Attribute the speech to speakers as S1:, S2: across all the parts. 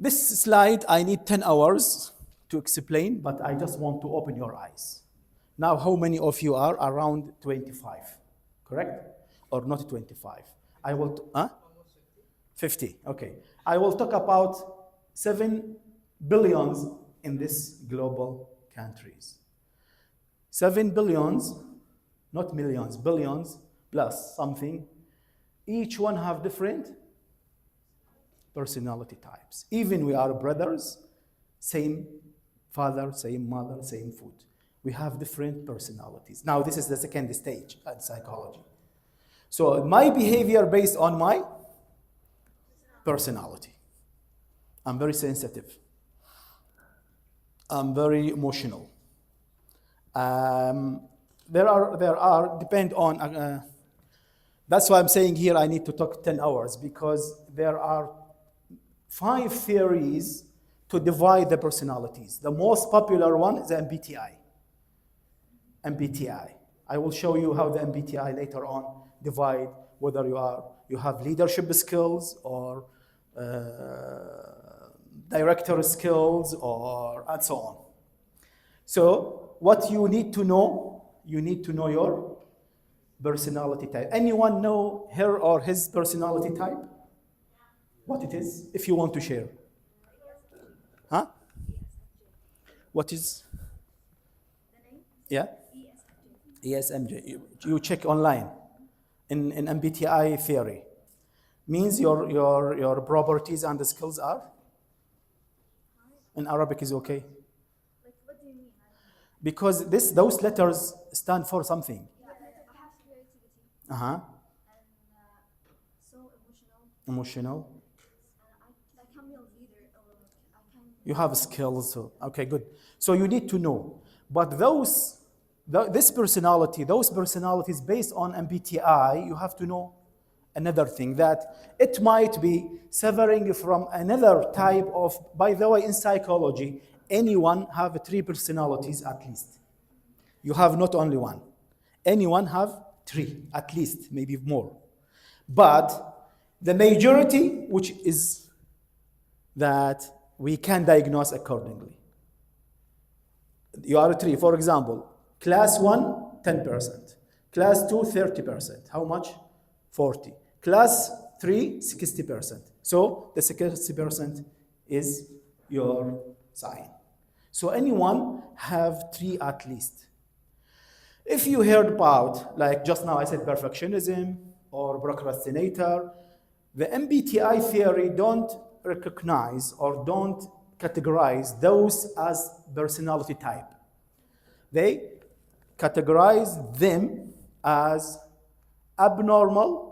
S1: This slide, I need 10 hours to explain, but I just want to open your eyes. Now, how many of you are around 25, correct? Or not 25? I will, 50, okay. I will talk about 7 billions in this global countries. 7 billions, not millions, billions plus something. Each one have different personality types. Even we are brothers, same father, same mother, same food. We have different personalities. Now, this is the second stage in psychology. So my behavior based on my personality. I'm very sensitive. I'm very emotional. There are depend on, that's why I'm saying here I need to talk 10 hours because there are 5 theories to divide the personalities. The most popular one is the MBTI. MBTI. I will show you how the MBTI later on divide whether you have leadership skills or director skills or and so on. So what you need to know your personality type. Anyone know her or his personality type? What it is, if you want to share? Huh? What is? Yeah? ESMJ. You check online in MBTI theory. Means your properties and the skills are? In Arabic is okay.
S2: Like, what do you mean?
S1: Because those letters stand for something.
S2: Yeah, I have creativity.
S1: Uh-huh.
S2: And so emotional.
S1: Emotional.
S2: I can be a leader. Or I can.
S1: You have skills. So, okay, good. So you need to know. But those personalities based on MBTI, you have to know another thing, that it might be suffering from another type of, by the way, in psychology, anyone have 3 personalities at least. You have not only one. Anyone have 3, at least, maybe more. But the majority, which is that we can diagnose accordingly. You are 3, for example, class 1, 10%. Class 2, 30%. How much? 40. Class 3, 60%. So the 60% is your sign. So anyone have 3 at least. If you heard about, like just now I said perfectionism or procrastinator, the MBTI theory don't recognize or don't categorize those as personality type. They categorize them as abnormal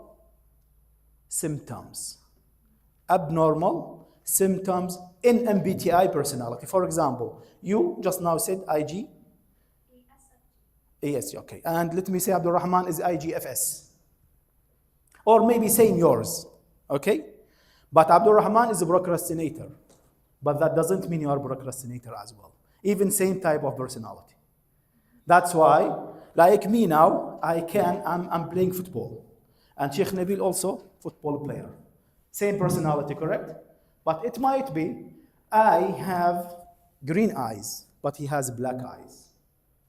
S1: symptoms. Abnormal symptoms in MBTI personality. For example, you just now said IG? Yes, okay. And let me say Abdul Rahman is IGFS. Or maybe saying yours, okay? But Abdul Rahman is a procrastinator. But that doesn't mean you are a procrastinator as well. Even same type of personality. That's why, like me now, I'm playing football. And Sheikh Nabil also, football player. Same personality, correct? But it might be, I have green eyes, but he has black eyes.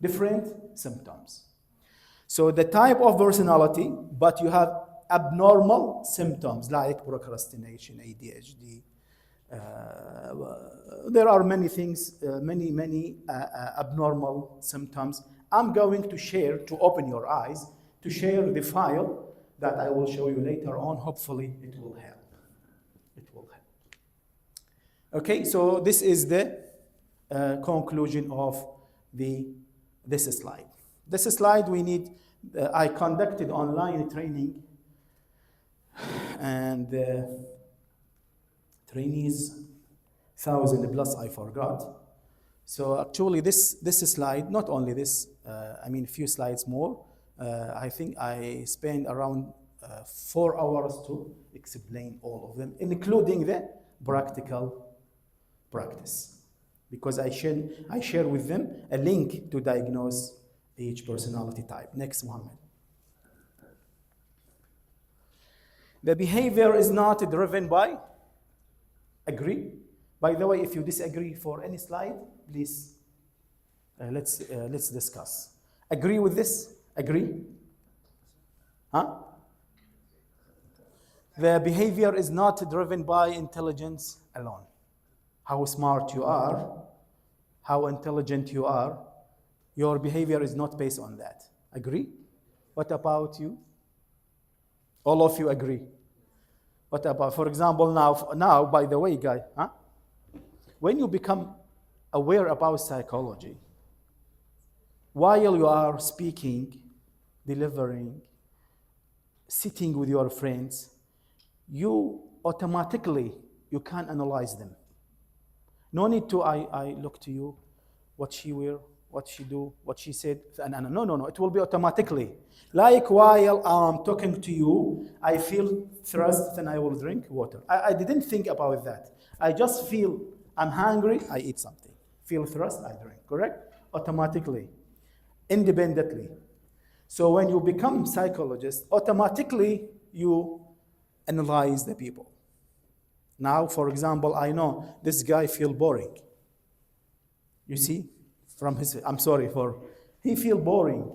S1: Different symptoms. So the type of personality, but you have abnormal symptoms like procrastination, ADHD. There are many things, many abnormal symptoms. I'm going to share, to open your eyes, to share the file that I will show you later on. Hopefully it will help. It will help. Okay, so this is the conclusion of this slide. This slide we need, I conducted online training and trainees, 1,000 plus, I forgot. So actually this slide, not only this, I mean a few slides more, I think I spent around 4 hours to explain all of them, including the practical practice. Because I share with them a link to diagnose each personality type. Next, Mohammed. The behavior is not driven by, agree? By the way, if you disagree for any slide, please, let's discuss. Agree with this? Agree? Huh? The behavior is not driven by intelligence alone. How smart you are, how intelligent you are, your behavior is not based on that. Agree? What about you? All of you agree. What about, for example, now, by the way, guy, huh? When you become aware about psychology, while you are speaking, delivering, sitting with your friends, you automatically, you can analyze them. No need to, I look to you, what she wear, what she do, what she said. No, it will be automatically. Like while I'm talking to you, I feel thirst, then I will drink water. I didn't think about that. I just feel I'm hungry, I eat something. Feel thirst, I drink, correct? Automatically, independently. So when you become psychologist, automatically you analyze the people. Now, for example, I know this guy feel boring. You see, from his, he feel boring.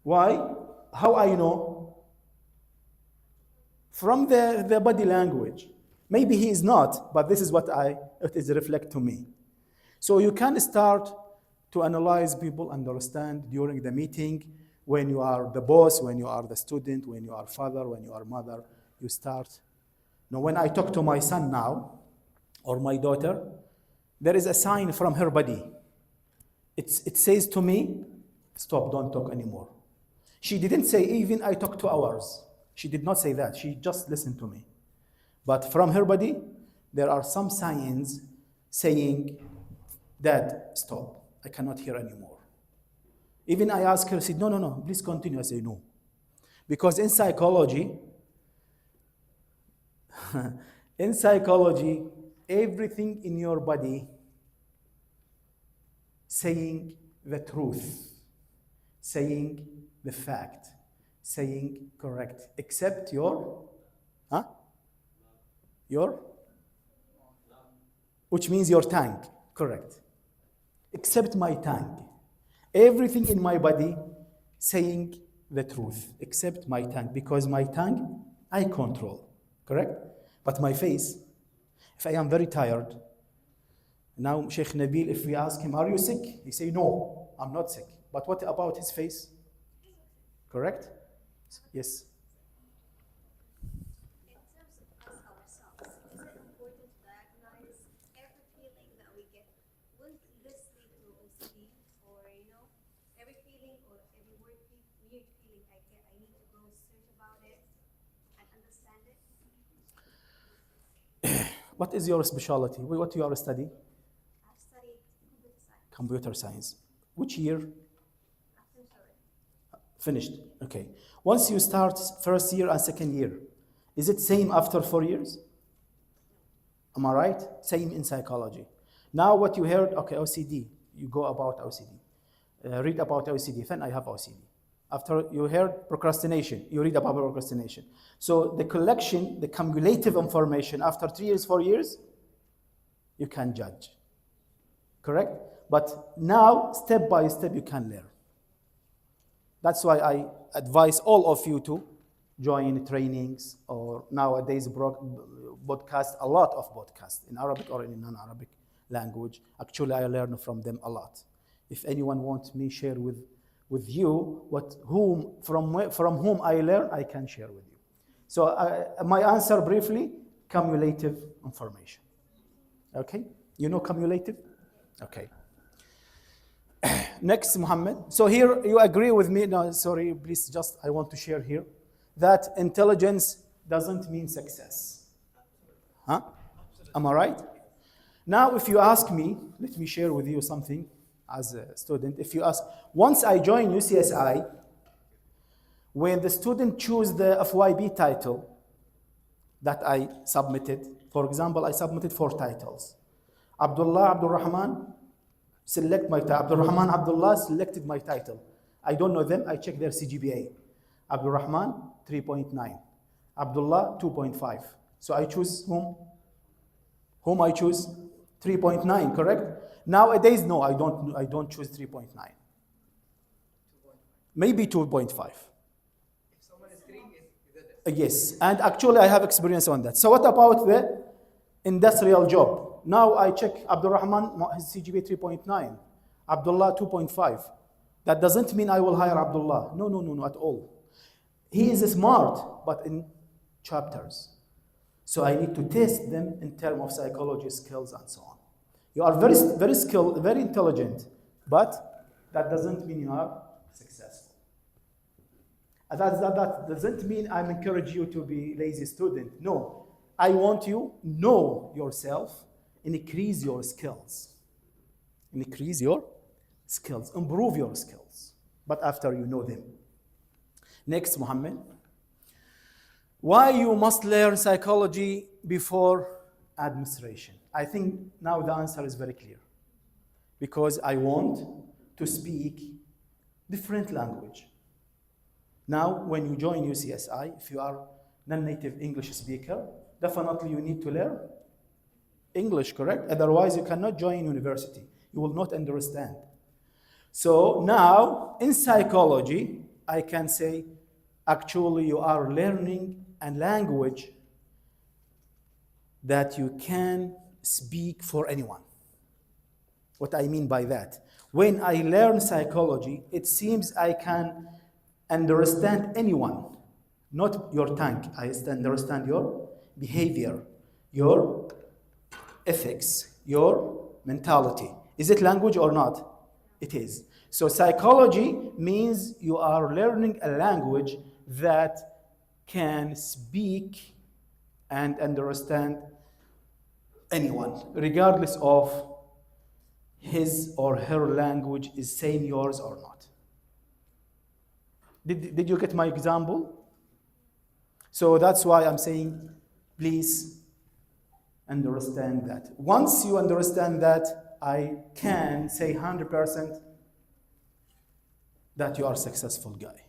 S1: Why? How I know? From the body language. Maybe he is not, but this is what it is reflect to me. So you can start to analyze people, understand during the meeting, when you are the boss, when you are the student, when you are father, when you are mother, you start. Now, when I talk to my son now, or my daughter, there is a sign from her body. It says to me, stop, don't talk anymore. She didn't say even I talk 2 hours. She did not say that. She just listened to me. But from her body, there are some signs saying, Dad, stop. I cannot hear anymore. Even I ask her, I said, no, please continue. I say, no. Because in psychology, everything in your body saying the truth, saying the fact, saying correct, except your, which means your tongue, correct. Except my tongue. Everything in my body saying the truth, except my tongue, because my tongue, I control, correct? But my face, if I am very tired, now Sheikh Nabil, if we ask him, are you sick? He say, no, I'm not sick. But what about his face? Correct? Yes.
S2: In terms of us ourselves, is it important to diagnose every feeling that we get? Will this lead to OCD, or every feeling or every weird feeling I get, I need to go search about it and understand it?
S1: What is your specialty? What do you study?
S2: I've studied computer science.
S1: Computer science. Which year?
S2: I'm sorry.
S1: Finished. Okay. Once you start first year and second year, is it same after 4 years? Am I right? Same in psychology. Now what you heard, okay, OCD, you go about OCD. Read about OCD, then I have OCD. After you heard procrastination, you read about procrastination. So the collection, the cumulative information after 3 years, 4 years, you can judge. Correct? But now, step by step, you can learn. That's why I advise all of you to join trainings or nowadays podcast, a lot of podcasts in Arabic or in non-Arabic language. Actually, I learn from them a lot. If anyone wants me share with you from whom I learn, I can share with you. So my answer briefly, cumulative information. Okay? You know cumulative? Okay. Next, Muhammad. So here you agree with me. No, sorry, please, I want to share here that intelligence doesn't mean success. Huh? Am I right? Now, if you ask me, let me share with you something as a student. If you ask, once I joined UCSI, when the student choose the FYB title that I submitted, for example, I submitted 4 titles. Abdul Rahman, select my title. Abdul Rahman Abdullah selected my title. I don't know them, I check their CGPA. Abdul Rahman, 3.9. Abdullah, 2.5. So I choose whom? Whom I choose? 3.9, correct? Nowadays, no, I don't choose 3.9. Maybe 2.5.
S3: If someone is 3, is
S1: Yes, and actually I have experience on that. So what about the industrial job? Now I check Abdul Rahman, his CGPA 3.9. Abdullah 2.5. That doesn't mean I will hire Abdullah. No, at all. He is smart, but in chapters. So I need to test them in terms of psychology skills and so on. You are very, very skilled, very intelligent, but that doesn't mean you are successful. And that doesn't mean I'm encouraging you to be lazy student. No, I want you know yourself and increase your skills. Increase your skills, improve your skills, but after you know them. Next, Muhammad. Why you must learn psychology before administration? I think now the answer is very clear. Because I want to speak different language. Now, when you join UCSI, if you are non-native English speaker, definitely you need to learn English, correct? Otherwise, you cannot join university. You will not understand. So now, in psychology, I can say, actually, you are learning a language that you can speak for anyone. What I mean by that? When I learn psychology, it seems I can understand anyone, not your tongue. I understand your behavior, your ethics, your mentality. Is it language or not? It is. So psychology means you are learning a language that can speak and understand anyone, regardless of his or her language is same yours or not. Did you get my example? So that's why I'm saying, please understand that. Once you understand that, I can say 100% that you are a successful guy.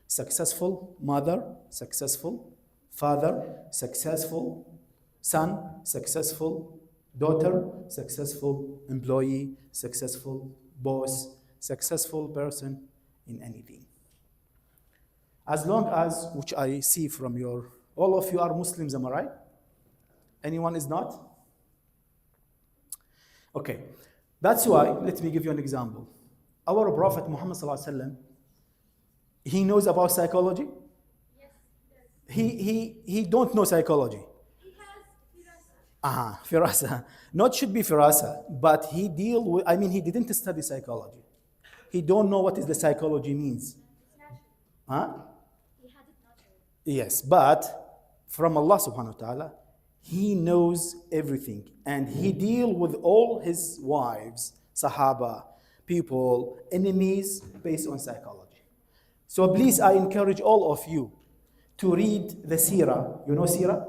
S1: Successful mother, successful father, successful son, successful daughter, successful employee, successful boss, successful person in anything. As long as, which I see from all of you are Muslims, am I right? Anyone is not? Okay, that's why, let me give you an example. Our Prophet Muhammad sallallahu alaihi wasallam, he knows about psychology?
S2: Yes, he does.
S1: He don't know psychology.
S2: He has firasa.
S1: Firasa. Not should be firasa, but he didn't study psychology. He don't know what is the psychology means. Huh?
S2: He had it naturally.
S1: Yes, but from Allah subhanahu wa ta'ala, he knows everything. And he deal with all his wives, sahaba, people, enemies, based on psychology. So please, I encourage all of you to read the seerah. You know seerah?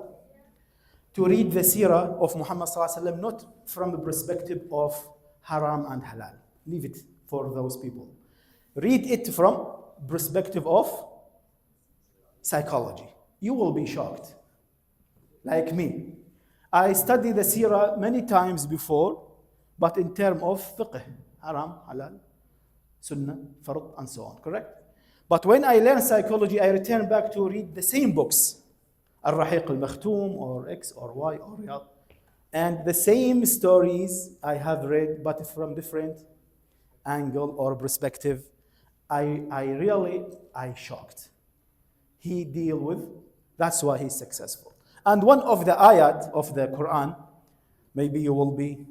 S1: To read the seerah of Muhammad sallallahu alaihi wasallam, not from the perspective of haram and halal. Leave it for those people. Read it from perspective of psychology. You will be shocked. Like me. I studied the seerah many times before, but in terms of fiqh, haram, halal, sunnah, fard, and so on, correct? But when I learn psychology, I return back to read the same books, Al-Rahiq al-Makhtoom, or X, or Y, or Riyadh. And the same stories I have read, but from different angle or perspective. I shocked. He deal with, that's why he's successful. And one of the ayat of the Quran, maybe you will be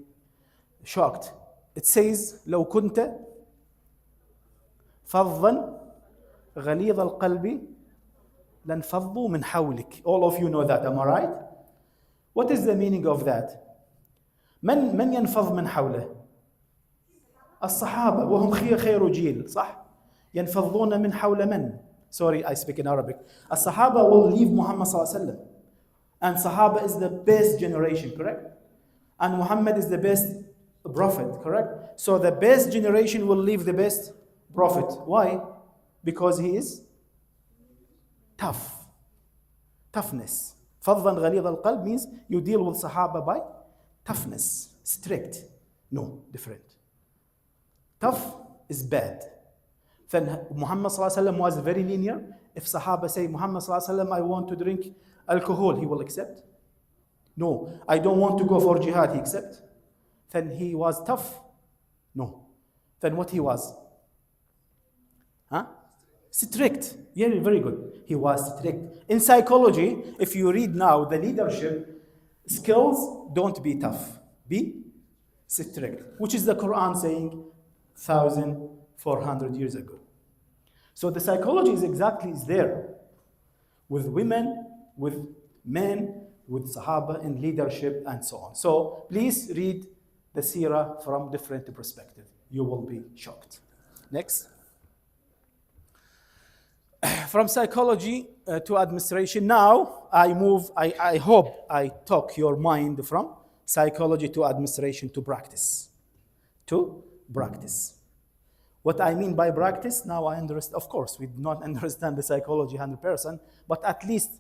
S1: shocked. It says, لو كنت فظا غليظ القلب لانفضوا من حولك. All of you know that, am I right? What is the meaning of that? من ينفض من حوله؟ الصحابة وهم خير جيل، صح؟ ينفضون من حول من؟ Sorry, I speak in Arabic. الصحابة will leave Muhammad صلى الله عليه وسلم. And Sahaba is the best generation, correct? And Muhammad is the best prophet, correct? So the best generation will leave the best prophet. Why? Because he is tough. Toughness. فَضًّا غَلِيظَ الْقَلْبِ means you deal with Sahaba by toughness, strict. No, different. Tough is bad. Then Muhammad sallallahu alaihi wasallam was very linear. If Sahaba say, Muhammad sallallahu alaihi wasallam, I want to drink alcohol, he will accept. No, I don't want to go for jihad, he accept. Then he was tough. No. Then what he was? Huh? Strict. Yeah, very good. He was strict. In psychology, if you read now the leadership skills, don't be tough. Be strict. Which is the Quran saying 1,400 years ago. So the psychology is there. With women, with men, with Sahaba in leadership and so on. So please read the seerah from different perspectives. You will be shocked. Next. From psychology to administration. Now I hope I took your mind from psychology to administration to practice. To practice. What I mean by practice, now I understand. Of course, we do not understand the psychology 100%, but at least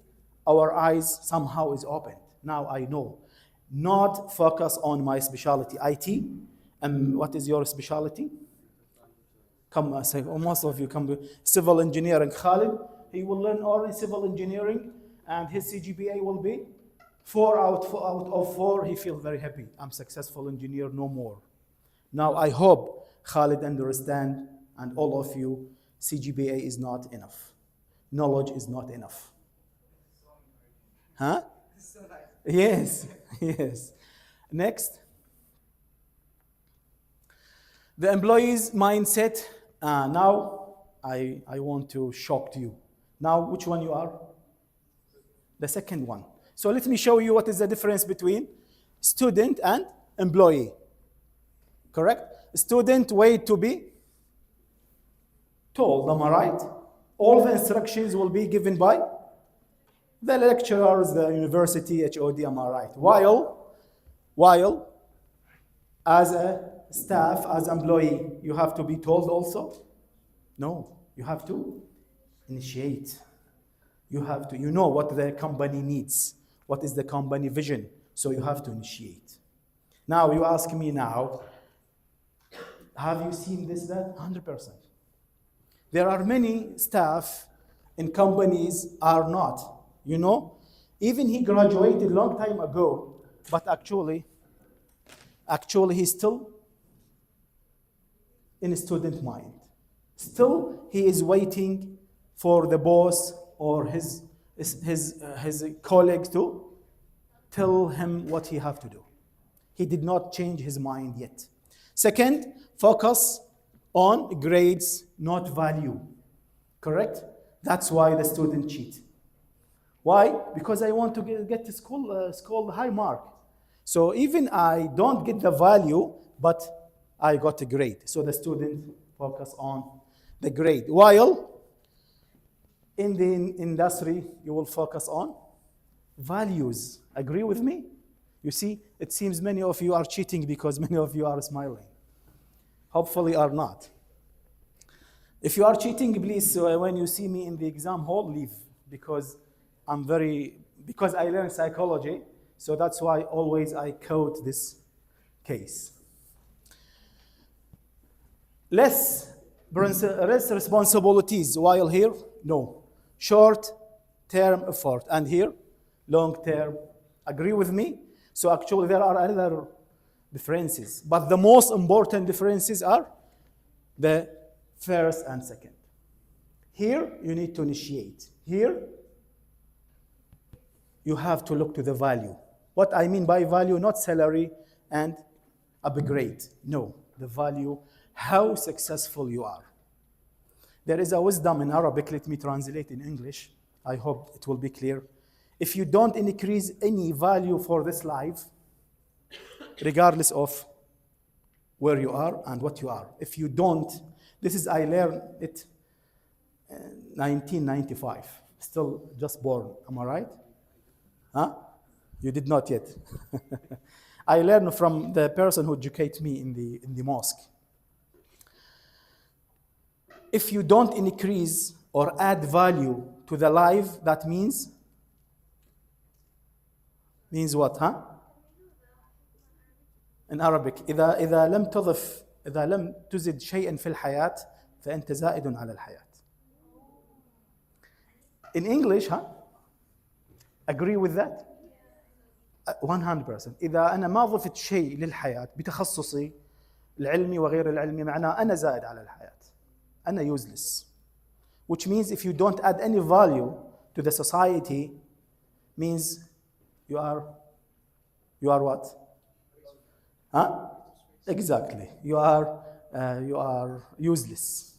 S1: our eyes somehow is open. Now I know. Not focus on my specialty, IT. And what is your specialty? Come, say, most of you come to civil engineering. Khalid, he will learn only civil engineering, and his CGPA will be 4 out of 4. He feels very happy. I'm successful engineer, no more. Now I hope Khalid understand, and all of you, CGPA is not enough. Knowledge is not enough. Huh? Yes, yes. Next. The employee's mindset. Now, I want to shock you. Now, which one you are? The second one. So let me show you what is the difference between student and employee. Correct? Student wait to be told, am I right? All the instructions will be given by the lecturers, the university, HOD, am I right? While as a staff, as employee, you have to be told also? No, you have to initiate. You have to, you know what the company needs. What is the company vision? So you have to initiate. Now you ask me now, have you seen this, that? 100%. There are many staff in companies are not. You know, even he graduated long time ago, but actually he's still in a student mind. Still, he is waiting for the boss or his colleagues to tell him what he have to do. He did not change his mind yet. Second, focus on grades, not value. Correct? That's why the student cheat. Why? Because I want to get to school high mark. So even I don't get the value, but I got a grade. So the student focus on the grade. While in the industry, you will focus on values. Agree with me? You see, it seems many of you are cheating because many of you are smiling. Hopefully are not. If you are cheating, please, when you see me in the exam hall, leave. Because I learned psychology, so that's why always I quote this case. Less responsibilities, while here, no. Short-term effort, and here, long-term. Agree with me? So actually there are other differences, but the most important differences are the first and second. Here, you need to initiate. Here, you have to look to the value. What I mean by value, not salary and upgrade. No, the value, how successful you are. There is a wisdom in Arabic, let me translate in English. I hope it will be clear. If you don't increase any value for this life, regardless of where you are and what you are, if you don't, I learned it 1995, still just born, am I right? Huh? You did not yet. I learned from the person who educated me in the mosque. If you don't increase or add value to the life, that means what, huh? in Arabic إذا لم تزد شيئا في الحياة فأنت زائد على الحياة. In English, agree with that? 100%. إذا أنا ما ضفت شيء للحياة بتخصصي العلمي وغير العلمي معناه أنا زائد على الحياة. أنا useless. Which means if you don't add any value to the society, means you are what? Exactly. You are useless.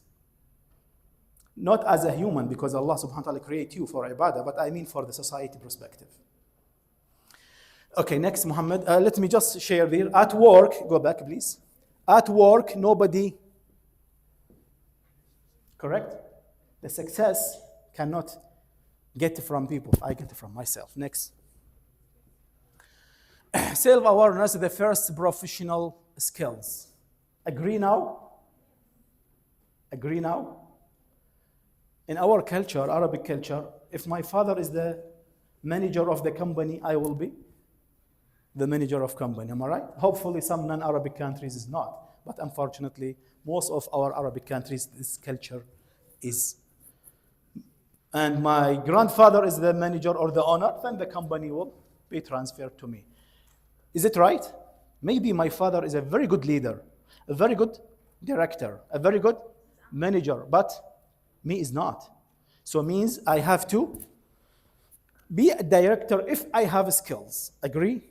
S1: Not as a human, because Allah subhanahu wa ta'ala created you for ibadah, but I mean for the society perspective. Okay, next, Muhammad. Let me just share there. At work, go back, please. At work, nobody, correct? The success cannot get from people. I get it from myself. Next. Self-awareness is the first professional skills. Agree now? Agree now? In our culture, Arabic culture, if my father is the manager of the company, I will be the manager of company. Am I right? Hopefully some non-Arabic countries is not. But unfortunately, most of our Arabic countries, this culture is. And my grandfather is the manager or the owner, then the company will be transferred to me. Is it right? Maybe my father is a very good leader, a very good director, a very good manager, but me is not. So it means I have to be a director if I have skills. Agree?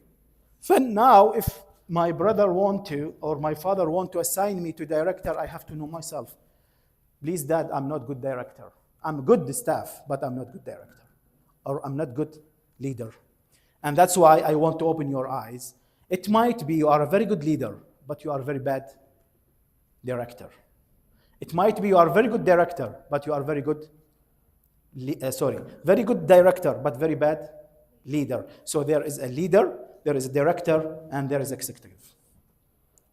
S1: So now if my brother want to or my father want to assign me to director, I have to know myself. Please, Dad, I'm not good director. I'm good staff, but I'm not good director. Or I'm not good leader. And that's why I want to open your eyes. It might be you are a very good leader, but you are a very bad director. It might be you are a very good director, but you are very good, very good director, but very bad leader. So there is a leader, there is a director, and there is executive.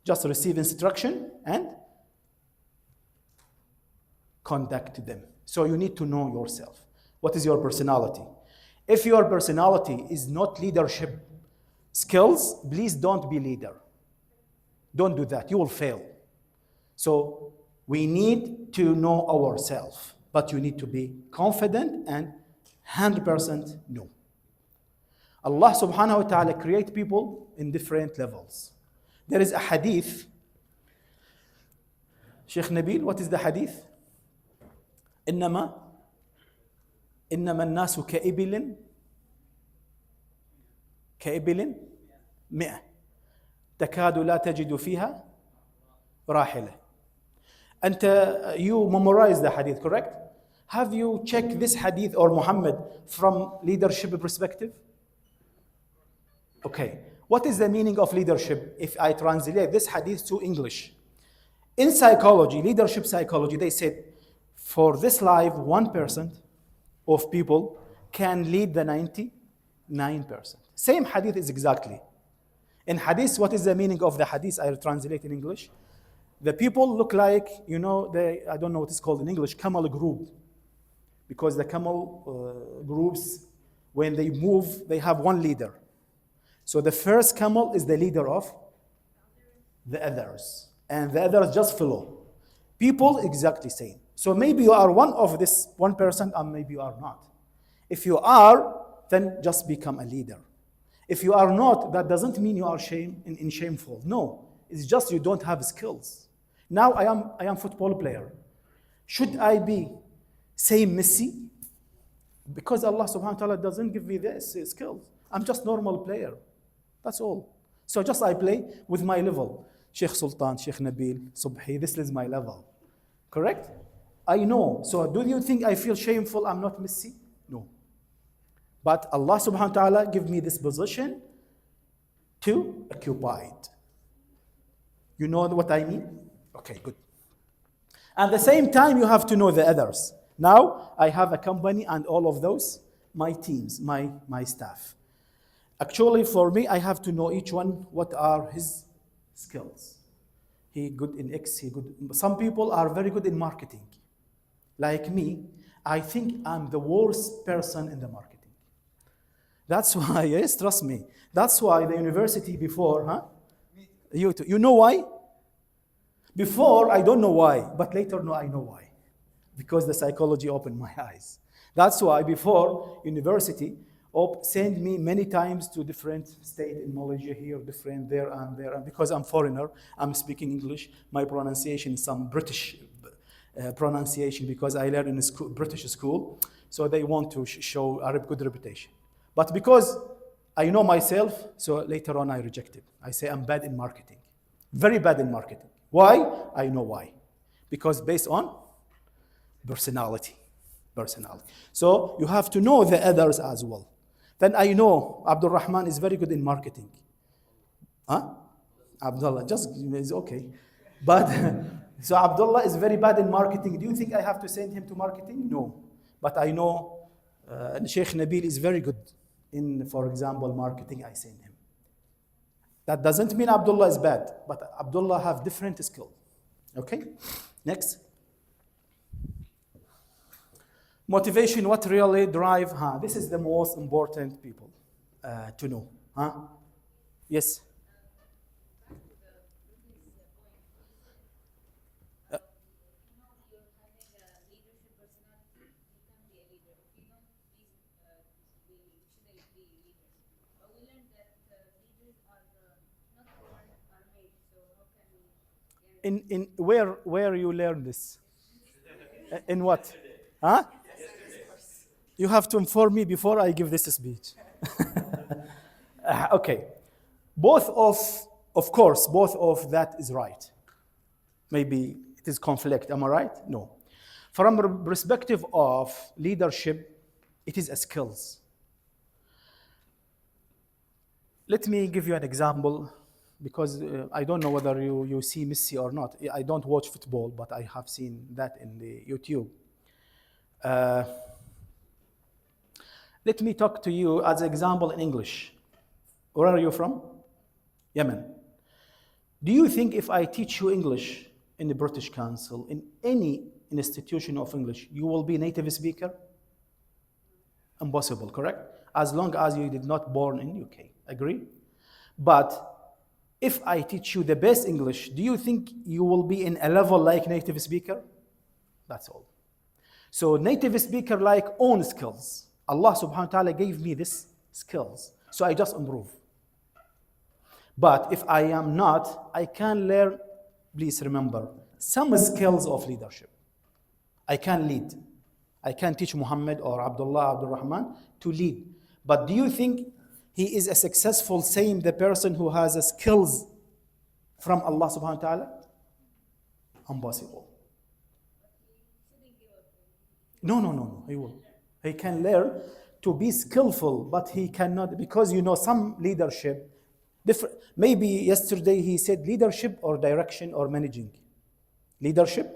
S1: Just receive instruction and conduct them. So you need to know yourself. What is your personality? If your personality is not leadership skills, please don't be leader. Don't do that. You will fail. So we need to know ourselves, but you need to be confident and 100% know. Allah subhanahu wa ta'ala create people in different levels. There is a hadith. Sheikh Nabil, what is the hadith? إنما الناس كإبل 100 تكاد لا تجد فيها راحلة. You memorize the hadith, correct? Have you checked this hadith or Muhammad from leadership perspective? Okay. What is the meaning of leadership if I translate this hadith to English? In psychology, leadership psychology, they said, for this life, 1% of people can lead the 99%. Same hadith is exactly. In hadith, what is the meaning of the hadith? I'll translate in English. The people look like, I don't know what it's called in English, camel group. Because the camel groups, when they move, they have one leader. So the first camel is the leader of the others. And the others just follow. People exactly same. So maybe you are one of this 1%, and maybe you are not. If you are, then just become a leader. If you are not, that doesn't mean you are shameful. No, it's just you don't have skills. Now I am football player. Should I be same Messi? Because Allah subhanahu wa ta'ala doesn't give me this skills. I'm just normal player. That's all. So just I play with my level. Sheikh Sultan, Sheikh Nabil, Subhi, this is my level. Correct? I know. So do you think I feel shameful I'm not Messi? No. But Allah subhanahu wa ta'ala give me this position to occupy it. You know what I mean? Okay, good. At the same time, you have to know the others. Now, I have a company and all of those, my teams, my staff. Actually, for me, I have to know each one, what are his skills. He good in X, he good. Some people are very good in marketing. Like me, I think I'm the worst person in the marketing. That's why, yes, trust me. That's why the university before, You too. You know why? Before, I don't know why, but later, no, I know why. Because the psychology opened my eyes. That's why before university, send me many times to different states in Malaysia here, different there and there. And because I'm foreigner, I'm speaking English. My pronunciation is some British pronunciation because I learned in a school, British school. So they want to show a good reputation. But because I know myself, so later on I reject it. I say I'm bad in marketing. Very bad in marketing. Why? I know why. Because based on personality. So you have to know the others as well. Then I know Abdul Rahman is very good in marketing. Huh? Abdullah, just is okay. But so Abdullah is very bad in marketing. Do you think I have to send him to marketing? No. But I know Sheikh Nabil is very good in, for example, marketing. I send him. That doesn't mean Abdullah is bad, but Abdullah have different skill. Okay? Next. Motivation, what really drive? This is the most important people to know. Yes? In where you learn this? In what? Huh? You have to inform me before I give this speech. Okay. Both of course, both of that is right. Maybe it is conflict, am I right? No. From a perspective of leadership, it is a skills. Let me give you an example because I don't know whether you see Messi or not. I don't watch football, but I have seen that in the YouTube. Let me talk to you as an example in English. Where are you from? Yemen. Do you think if I teach you English in the British Council, in any institution of English, you will be a native speaker? Impossible, correct? As long as you did not born in UK. Agree? But if I teach you the best English, do you think you will be in a level like native speaker? That's all. So native speaker like own skills. Allah subhanahu wa ta'ala gave me this skills. So I just improve. But if I am not, I can learn, please remember, some skills of leadership. I can lead. I can teach Muhammad or Abdullah, Abdul Rahman to lead. But do you think he is a successful, same the person who has a skills from Allah subhanahu wa ta'ala? Impossible. No, he will. He can learn to be skillful, but he cannot, because some leadership, maybe yesterday he said leadership or direction or managing. Leadership?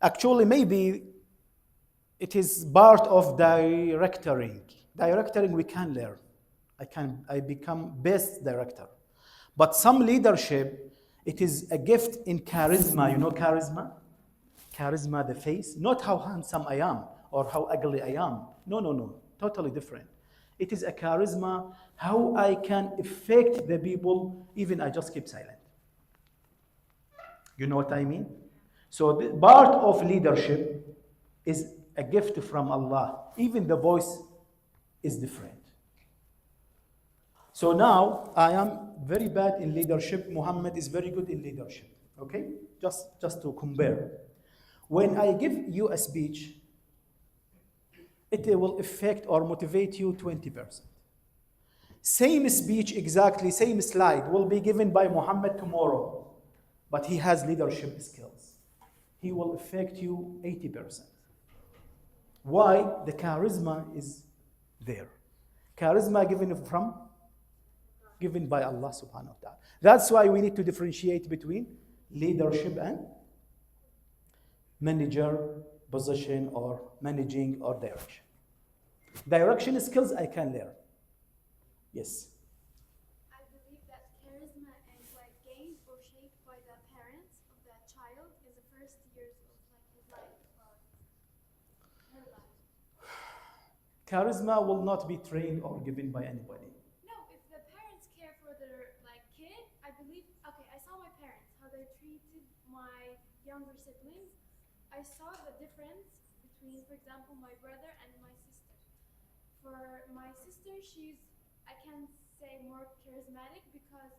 S1: Actually, maybe it is part of directoring. Directoring we can learn. I become best director. But some leadership, it is a gift in charisma. You know charisma? Charisma, the face. Not how handsome I am or how ugly I am. No. Totally different. It is a charisma, how I can affect the people, even I just keep silent. You know what I mean? So the part of leadership is a gift from Allah. Even the voice is different. So now I am very bad in leadership. Muhammad is very good in leadership. Okay? Just to compare. When I give you a speech, it will affect or motivate you 20%. Same speech, exactly, same slide will be given by Muhammad tomorrow, but he has leadership skills. He will affect you 80%. Why? The charisma is there. Charisma given by Allah subhanahu wa ta'ala. That's why we need to differentiate between leadership and manager position or managing or direction. Direction skills I can learn. Yes.
S2: I believe that charisma is like gained or shaped by the parents of that child in the first years of his life or her life.
S1: Charisma will not be trained or given by anybody.
S2: No, if the parents care for their kid, I believe
S4: my younger siblings, I saw the difference between, for example, my brother and my sister. For my sister, she's, I can say, more charismatic because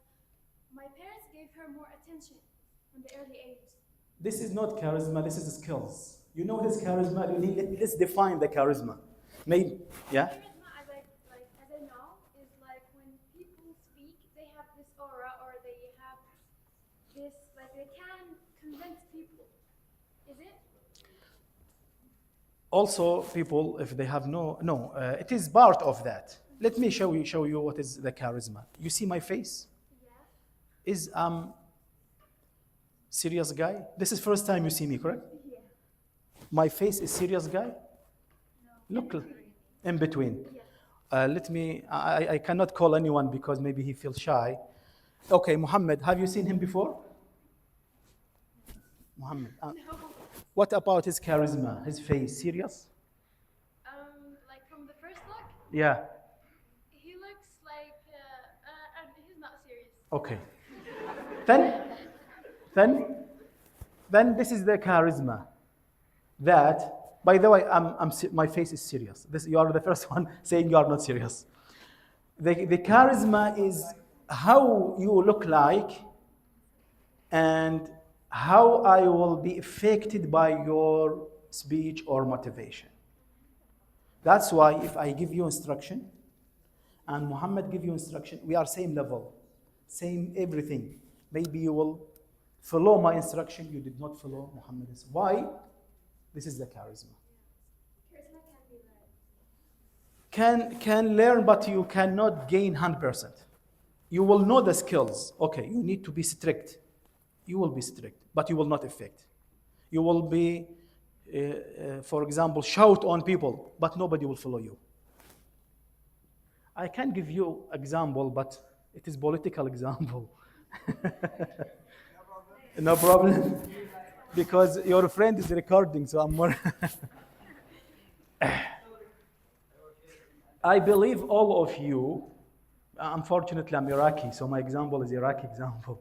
S4: my parents gave her more attention from the early age.
S1: This is not charisma, this is skills. You know this charisma, let's define the charisma. Maybe, yeah?
S4: Charisma, as I know, is like when people speak, they have this aura or they have this, like they can convince people. Is it?
S1: Also, people, if they have it is part of that. Let me show you what is the charisma. You see my face?
S4: Yeah.
S1: Is serious guy? This is first time you see me, correct?
S4: Yeah.
S1: My face is serious guy?
S4: No.
S1: Look, in between.
S4: Yeah.
S1: Let me, I cannot call anyone because maybe he feels shy. Okay, Muhammad, have you seen him before? Muhammad.
S4: No.
S1: What about his charisma, his face? Serious?
S4: Like from the first look,
S1: Yeah.
S4: he looks like he's not serious.
S1: Okay. Then this is the charisma. That, by the way, my face is serious. You are the first one saying you are not serious. The charisma is how you look like and how I will be affected by your speech or motivation. That's why if I give you instruction and Muhammad give you instruction, we are same level, same everything. Maybe you will follow my instruction, you did not follow Muhammad's. Why? This is the charisma.
S4: Charisma can be learned.
S1: Can learn, but you cannot gain 100%. You will know the skills. Okay, you need to be strict. You will be strict, but you will not affect. You will be, for example, shout on people, but nobody will follow you. I can give you example, but it is political example. No problem. Because your friend is recording, so I'm more. I believe all of you, unfortunately I'm Iraqi, so my example is Iraqi example.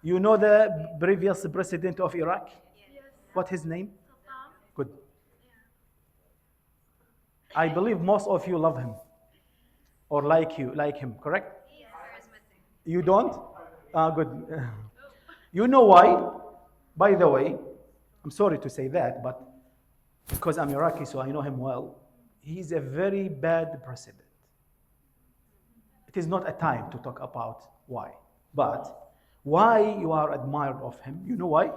S1: You know the previous president of Iraq?
S4: Yes.
S1: What's his name?
S4: Saddam.
S1: Good. I believe most of you love him or like him, correct?
S2: He's charismatic.
S1: You don't? Good. You know why? By the way, I'm sorry to say that, but because I'm Iraqi, so I know him well, he's a very bad president. It is not a time to talk about why. But why you are admired of him, you know why?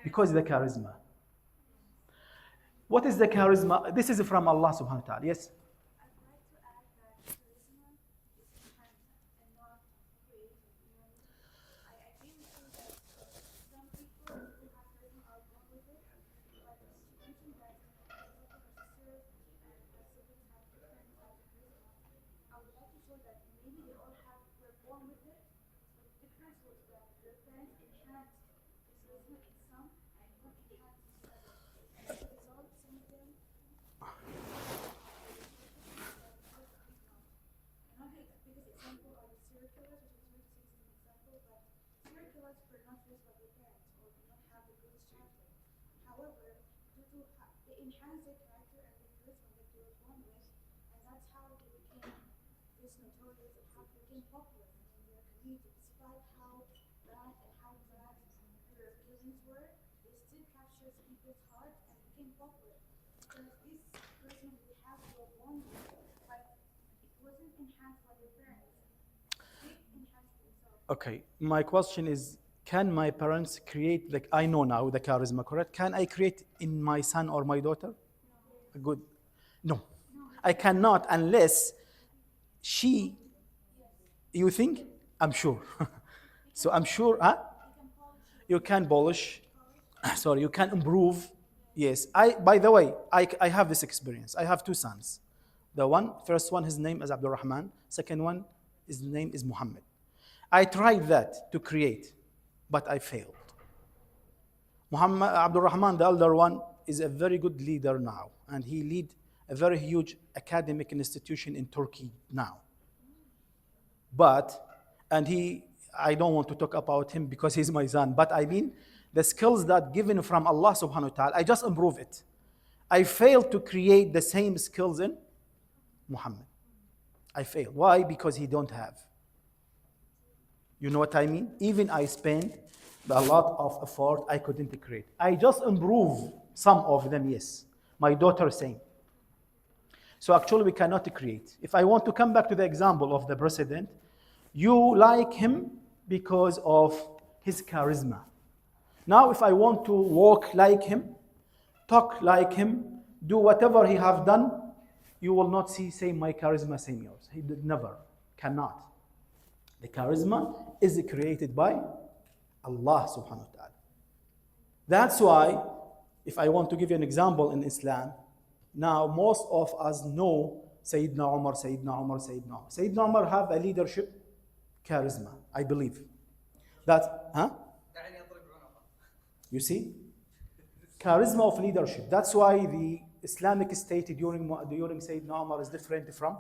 S1: Because of the charisma. What is the charisma? This is from Allah subhanahu wa ta'ala. Yes?
S4: I'd like to add that charisma is inherent and not created. I agree with you that some people who have charisma are born with it, but you mentioned that sister and siblings have different types of charisma. I would like to show that maybe they all were born with it, but the difference was that their parents enhanced the charisma in some and not enhanced the other. As a result, some of them another biggest example are the serial killers, which is very example, but serial killers were not raised by their parents or did not have the greatest childhood. However, they enhanced their character and their charisma that they were born with, and that's how they became this notorious and how they became popular in their community. Despite how bad and how bad their killings were, they still captured people's heart and became popular. Because this charisma they have were born with, but it wasn't enhanced by their parents. They enhanced themselves.
S1: Okay, my question is, can my parents create, I know now the charisma, correct? Can I create in my son or my daughter? Good. No. I cannot unless she, you think? I'm sure. So I'm sure, huh? You can polish, sorry, you can improve. Yes, by the way, I have this experience. I have two sons. First one, his name is Abdul Rahman. Second one, his name is Muhammad. I tried that to create, but I failed. Abdul Rahman, the elder one, is a very good leader now, and he leads a very huge academic institution in Turkey now. I don't want to talk about him because he's my son, but I mean, the skills that given from Allah subhanahu wa ta'ala, I just improve it. I failed to create the same skills in Muhammad. I failed. Why? Because he don't have. You know what I mean? Even I spent a lot of effort, I couldn't create. I just improve some of them, yes. My daughter same. So actually we cannot create. If I want to come back to the example of the president, you like him because of his charisma. Now if I want to walk like him, talk like him, do whatever he have done, you will not see same my charisma, same yours. He did never, cannot. The charisma is created by Allah subhanahu wa ta'ala. That's why, if I want to give you an example in Islam, now most of us know Sayyidina Umar, Sayyidina Umar, Sayyidina Umar. Sayyidina Umar have a leadership charisma, I believe. That, huh? You see? Charisma of leadership. That's why the Islamic state during Sayyidina Umar is different from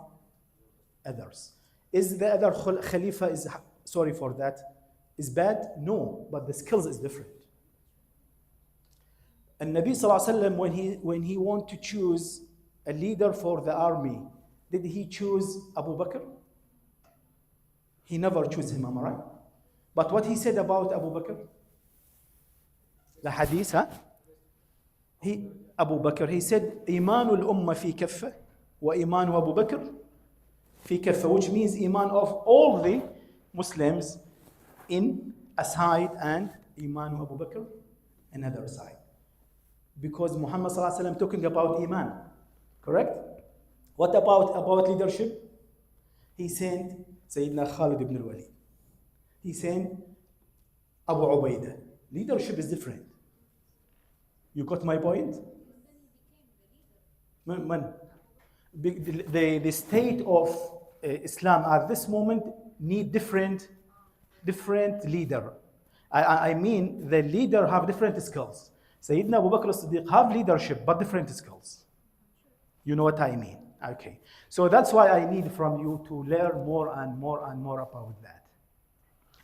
S1: others. Is the other Khalifa is, sorry for that, is bad? No, but the skills is different. And Nabi Sallallahu Alaihi Wasallam, when he want to choose a leader for the army, did he choose Abu Bakr? He never chose him, am I right? But what he said about Abu Bakr? The hadith, huh? Abu Bakr, he said, Imanul Ummah fi kaffa, wa imanu Abu Bakr fi kaffa, which means Iman of all the Muslims in a side and Imanu Abu Bakr another side. Because Muhammad Sallallahu Alaihi Wasallam talking about Iman, correct? What about leadership? He sent Sayyidina Khalid ibn al-Walid. He sent Abu Ubaidah. Leadership is different. You got my point? The state of Islam at this moment need different leader. I mean, the leader have different skills. Sayyidina Abu Bakr as-Siddiq have leadership, but different skills. You know what I mean? Okay. So that's why I need from you to learn more and more and more about that.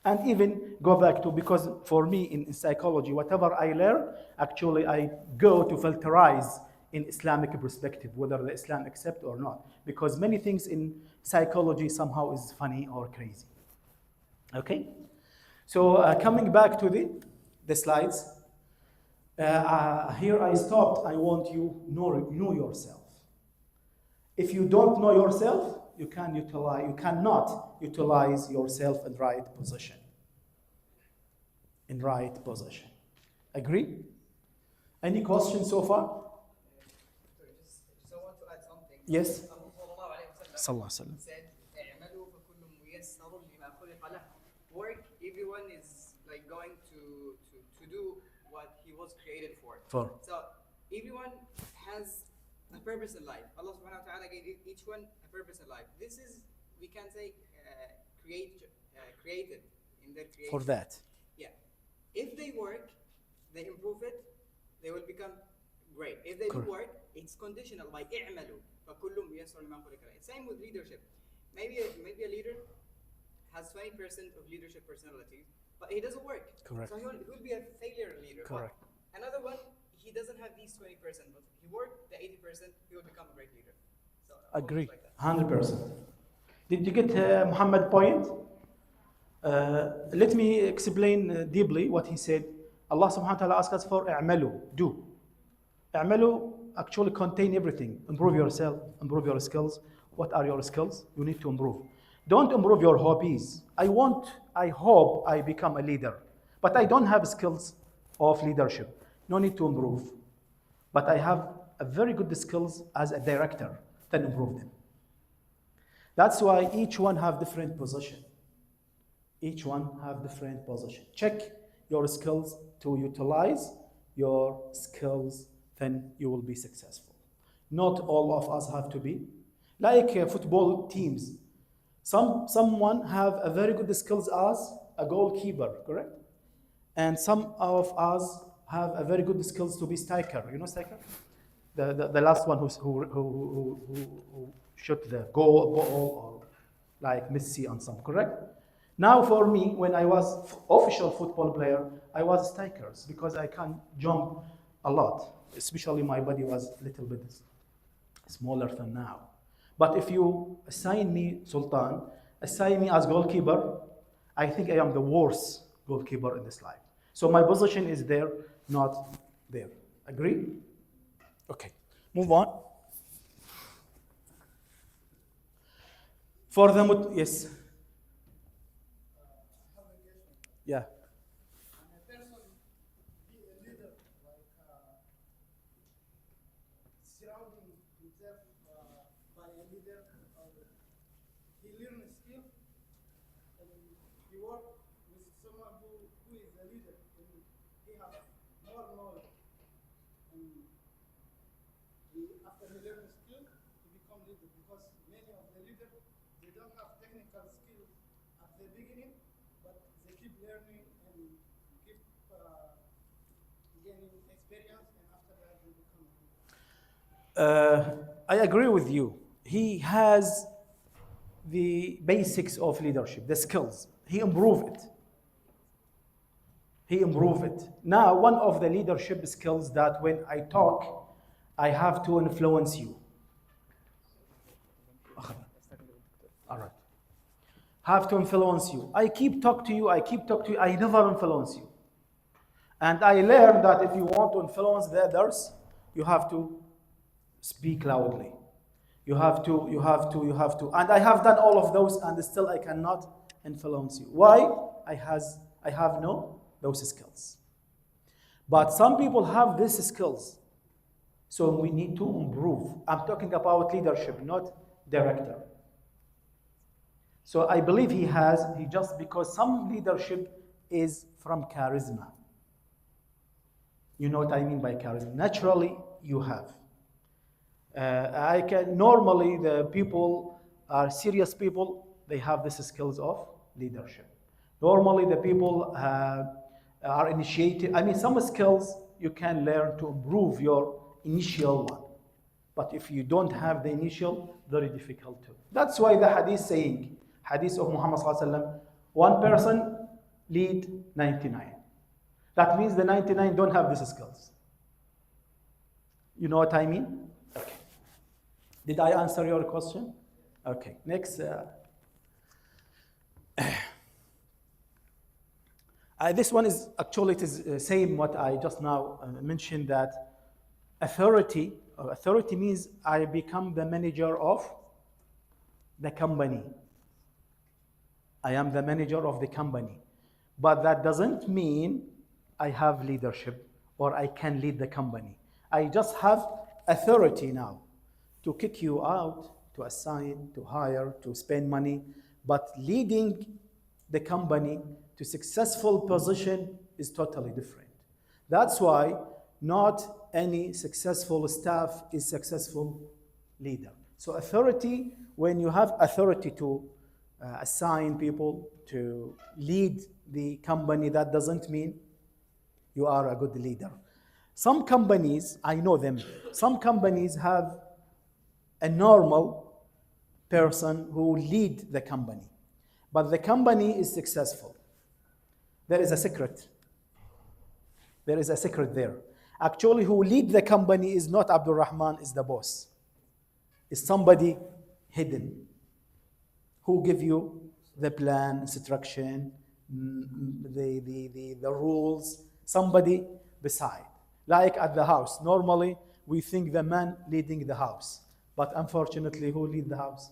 S1: And even go back to, because for me in psychology, whatever I learn, actually I go to filterize in Islamic perspective, whether the Islam accept or not. Because many things in psychology somehow is funny or crazy. Okay? So coming back to the slides, here I stopped. I want you know yourself. If you don't know yourself, you cannot utilize yourself in right position. In right position. Agree? Any questions so far?
S3: So I want to add something.
S1: Yes.
S3: Sallallahu Alaihi Wasallam said, "اعملوا فكل ميسر لما خلق له." Work, everyone is like going to do what he was created for. So everyone has a purpose in life. Allah subhanahu wa ta'ala gave each one a purpose in life. This is, we can say, created in their creation.
S1: For that.
S3: Yeah. If they work, they improve it, they will become great. If they do work, it's conditional by اعملوا فكل ميسر لما خلق له. Same with leadership. Maybe a leader has 20% of leadership personality, but he doesn't work.
S1: Correct.
S3: So he will be a failure leader.
S1: Correct.
S3: Another one, he doesn't have these 20%, but he worked the 80%, he will become a great leader. So
S1: Agree.
S3: like that.
S1: 100%. Did you get Muhammad's point? Let me explain deeply what he said. Allah subhanahu wa ta'ala asked us for اعملوا, do. اعملوا actually contain everything. Improve yourself, improve your skills. What are your skills? You need to improve. Don't improve your hobbies. I hope I become a leader, but I don't have skills of leadership. No need to improve. But I have a very good skills as a director, then improve them. That's why each one have different position. Each one have different position. Check your skills to utilize your skills, then you will be successful. Not all of us have to be like football teams. Someone have a very good skills as a goalkeeper, correct? And some of us have a very good skills to be striker. You know striker? The last one who shot the goal or like Messi and some, correct? Now for me, when I was official football player, I was strikers because I can jump a lot, especially my body was a little bit smaller than now. But if you assign me, Sultan, assign me as goalkeeper, I think I am the worst goalkeeper in this life. So my position is there, not there. Agree? Okay, move on. For the, yes. Yeah.
S5: Surrounding himself by a leader, he learns a skill and he works with someone who is a leader and he has more knowledge. And after he learns a skill, he becomes leader because many of the leaders, they don't have technical skill at the beginning, but they keep learning and keep gaining experience, and after that they become leader.
S1: I agree with you. He has the basics of leadership, the skills. He improved it. He improved it. Now, one of the leadership skills that when I talk, I have to influence you. All right. Have to influence you. I keep talk to you, I never influence you. And I learned that if you want to influence the others, you have to speak loudly. You have to. And I have done all of those and still I cannot influence you. Why? I have no those skills. But some people have these skills. So we need to improve. I'm talking about leadership, not director. So I believe he just because some leadership is from charisma. You know what I mean by charisma? Naturally, you have. Normally the people are serious people, they have these skills of leadership. Normally the people are initiated. I mean, some skills you can learn to improve your initial one. But if you don't have the initial, very difficult to. That's why the hadith of Muhammad sallallahu alaihi wasallam, one person lead 99. That means the 99 don't have these skills. You know what I mean? Okay. Did I answer your question? Okay, next. This one is actually, it is same what I just now mentioned, that authority means I become the manager of the company. I am the manager of the company. But that doesn't mean I have leadership or I can lead the company. I just have authority now to kick you out, to assign, to hire, to spend money. But leading the company to successful position is totally different. That's why not any successful staff is successful leader. So authority, when you have authority to assign people to lead the company, that doesn't mean you are a good leader. Some companies, I know them, some companies have a normal person who lead the company, but the company is successful. There is a secret. There is a secret there. Actually, who lead the company is not Abdul Rahman, is the boss. It's somebody hidden who give you the plan, instruction, the rules, somebody beside. Like at the house, normally we think the man leading the house, but unfortunately, who lead the house?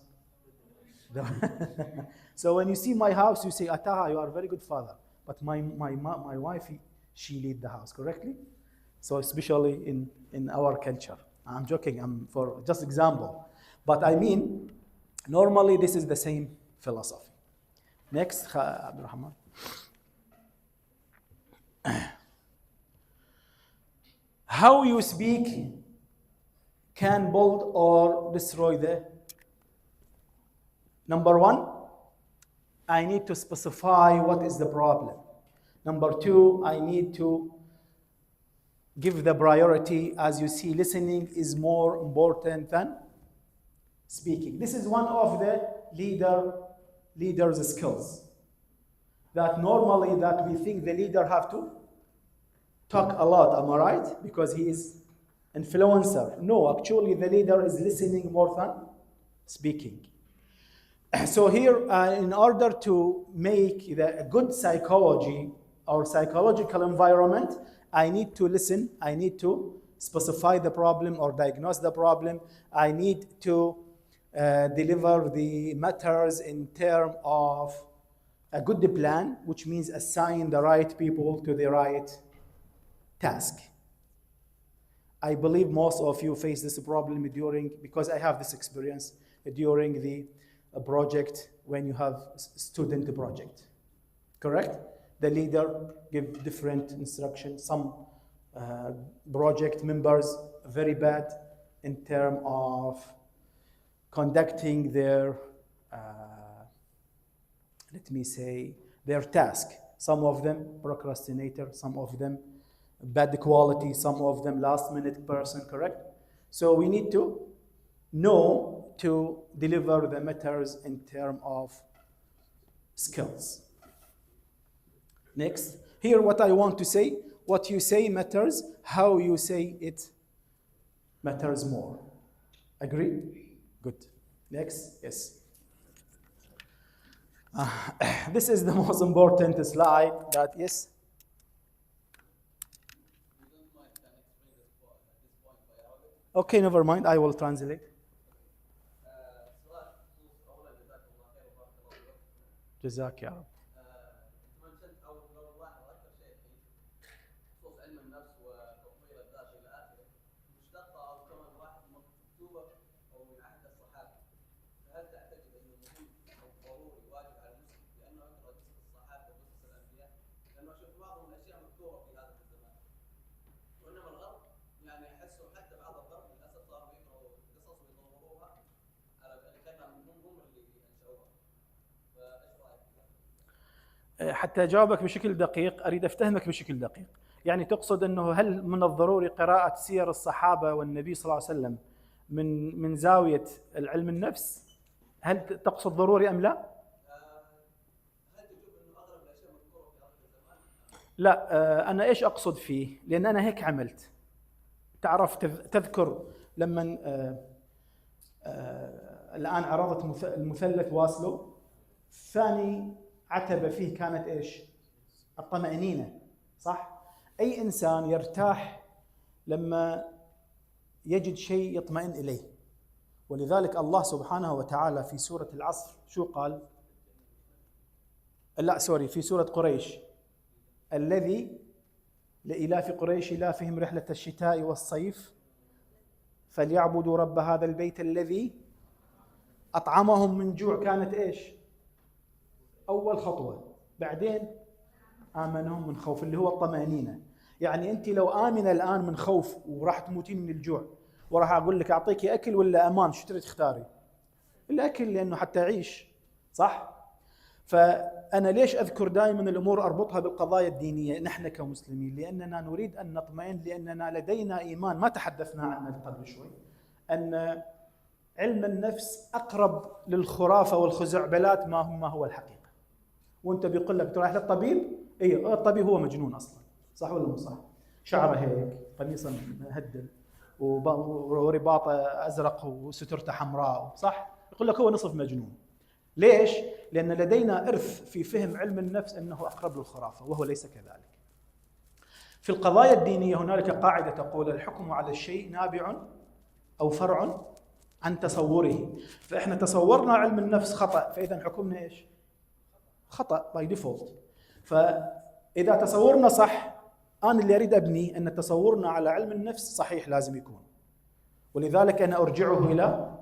S1: So when you see my house, you say, Taha, you are a very good father, but my wife, she lead the house, correctly? So especially in our culture. I'm joking, I'm for just example. But I mean, normally this is the same philosophy. Next, Abdurrahman. How you speak can build or destroy the. Number one, I need to specify what is the problem. Number two, I need to give the priority. As you see, listening is more important than speaking. This is one of the leader's skills. that normally that we think the leader have to talk a lot, am I right? Because he is influencer. No, actually the leader is listening more than speaking. So here, in order to make a good psychology or psychological environment, I need to listen, I need to specify the problem or diagnose the problem, I need to deliver the matters in terms of a good plan, which means assign the right people to the right task. I believe most of you face this problem because I have this experience during the project when you have student project, correct? The leader give different instructions. Some project members very bad in terms of conducting their, let me say, their task. Some of them procrastinator, some of them bad quality, some of them last minute person, correct? So we need to know to deliver the matters in terms of skills. Next, here what I want to say, what you say matters, how you say it matters more. Agree? Good. Next, yes. This is the most important slide that, yes? Okay, never mind, I will translate. جزاك يا رب.
S6: علم النفس وتطوير الذات الى اخره مشتقه او كما واحد مكتوبه او من عهد الصحابه. فهل تعتقد انه مهم او ضروري واجب على المسلم لانه يقرا قصص الصحابه وقصص الانبياء؟ لانه اشوف بعض الاشياء مكتوبه في هذا الزمان. وانما الغرب يعني احسوا حتى بعض الغرب للاسف صاروا يقرأوا قصص ويطوروها على كانها هم اللي انشأوها. فايش رايك؟
S1: حتى أجاوبك بشكل دقيق أريد أفتهمك بشكل دقيق. يعني تقصد أنه هل من الضروري قراءة سير الصحابة والنبي صلى الله عليه وسلم من زاوية العلم النفس؟ هل تقصد ضروري أم لا؟
S6: هل تشوف أنه أغلب الأشياء مذكورة في هذا الزمان؟
S1: لا، أنا إيش أقصد فيه؟ لأن أنا هيك عملت. تعرف تذكر لما الآن عرضت المثلث واسلو، ثاني عتبة فيه كانت إيش؟ الطمأنينة، صح؟ أي إنسان يرتاح لما يجد شيء يطمئن إليه. ولذلك الله سبحانه وتعالى في سورة العصر شو قال؟ في سورة قريش، الذي لإلاف قريش إلافهم رحلة الشتاء والصيف فليعبدوا رب هذا البيت الذي أطعمهم من جوع. كانت إيش؟ أول خطوة. بعدين آمنهم من خوف، اللي هو الطمأنينة. يعني أنت لو آمنة الآن من خوف وراح تموتين من الجوع وراح أقول لك أعطيك أكل ولا أمان، شو تريد تختاري؟ الأكل، لأنه حتى أعيش، صح؟ فأنا ليش أذكر دائما الأمور أربطها بالقضايا الدينية نحن كمسلمين؟ لأننا نريد أن نطمئن، لأننا لدينا إيمان ما تحدثنا عنه قبل شوي، أن علم النفس أقرب للخرافة والخزعبلات ما هو الحقيقة. وأنت بيقول لك تروح للطبيب، إيه الطبيب هو مجنون أصلا، صح ولا مو صح؟ شعره هيك، قميصه مهدل ورباطه أزرق وسترته حمراء، صح؟ يقول لك هو نصف مجنون. ليش؟ لأن لدينا إرث في فهم علم النفس أنه أقرب للخرافة، وهو ليس كذلك. في القضايا الدينية هنالك قاعدة تقول الحكم على الشيء نابع أو فرع عن تصوره. فإحنا تصورنا علم النفس خطأ، فإذا حكمنا إيش؟ خطأ باي ديفولت. فإذا تصورنا صح، أنا اللي أريد أبني أن تصورنا على علم النفس صحيح لازم يكون. ولذلك أنا أرجعه إلى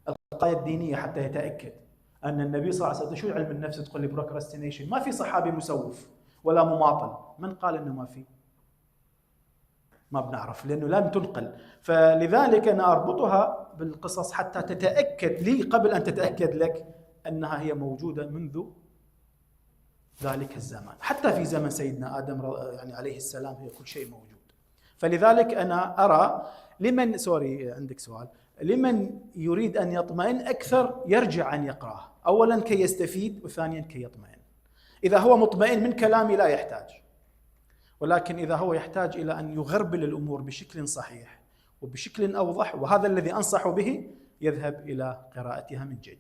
S1: القضايا الدينية حتى يتأكد أن النبي صلى الله عليه وسلم. شو علم النفس تقول لي بروكراستينيشن؟ ما في صحابي مسوف ولا مماطل. من قال أنه ما في؟ ما بنعرف، لأنه لم تنقل. فلذلك أنا أربطها بالقصص حتى تتأكد لي قبل أن تتأكد لك أنها هي موجودة منذ ذلك الزمان. حتى في زمن سيدنا آدم يعني عليه السلام هي كل شيء موجود. فلذلك أنا أرى لمن عندك سؤال، لمن يريد أن يطمئن أكثر يرجع أن يقرأه، أولا كي يستفيد وثانيا كي يطمئن. إذا هو مطمئن من كلامي لا يحتاج، ولكن إذا هو يحتاج إلى أن يغربل الأمور بشكل صحيح وبشكل أوضح، وهذا الذي أنصح به، يذهب إلى قراءتها من جديد.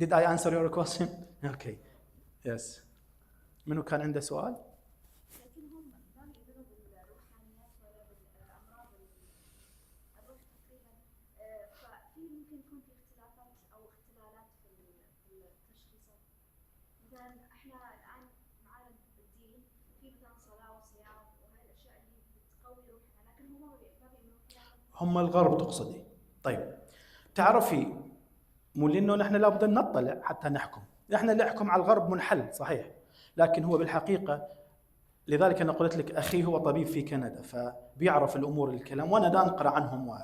S1: Did I answer your question? Okay. Yes. منو كان عنده سؤال؟
S4: لكن هم ما بيقدروا بالروحانيات ولا بالامراض الروح تقريبا، ففي ممكن يكون في اختلافات او اختلالات في التشخيصات. مثلا احنا الان معانا بالدين في مثلا صلاه وصيام وهي الاشياء اللي بتقوي روحنا، لكن هم ما بيؤمنوا فيها.
S1: هم الغرب تقصدي؟ طيب تعرفي، مو لانه نحن لابد ان نطلع حتى نحكم، نحن اللي نحكم على الغرب منحل صحيح، لكن هو بالحقيقه، لذلك انا قلت لك اخي هو طبيب في كندا فبيعرف الامور الكلام، وانا دا انقرا عنهم.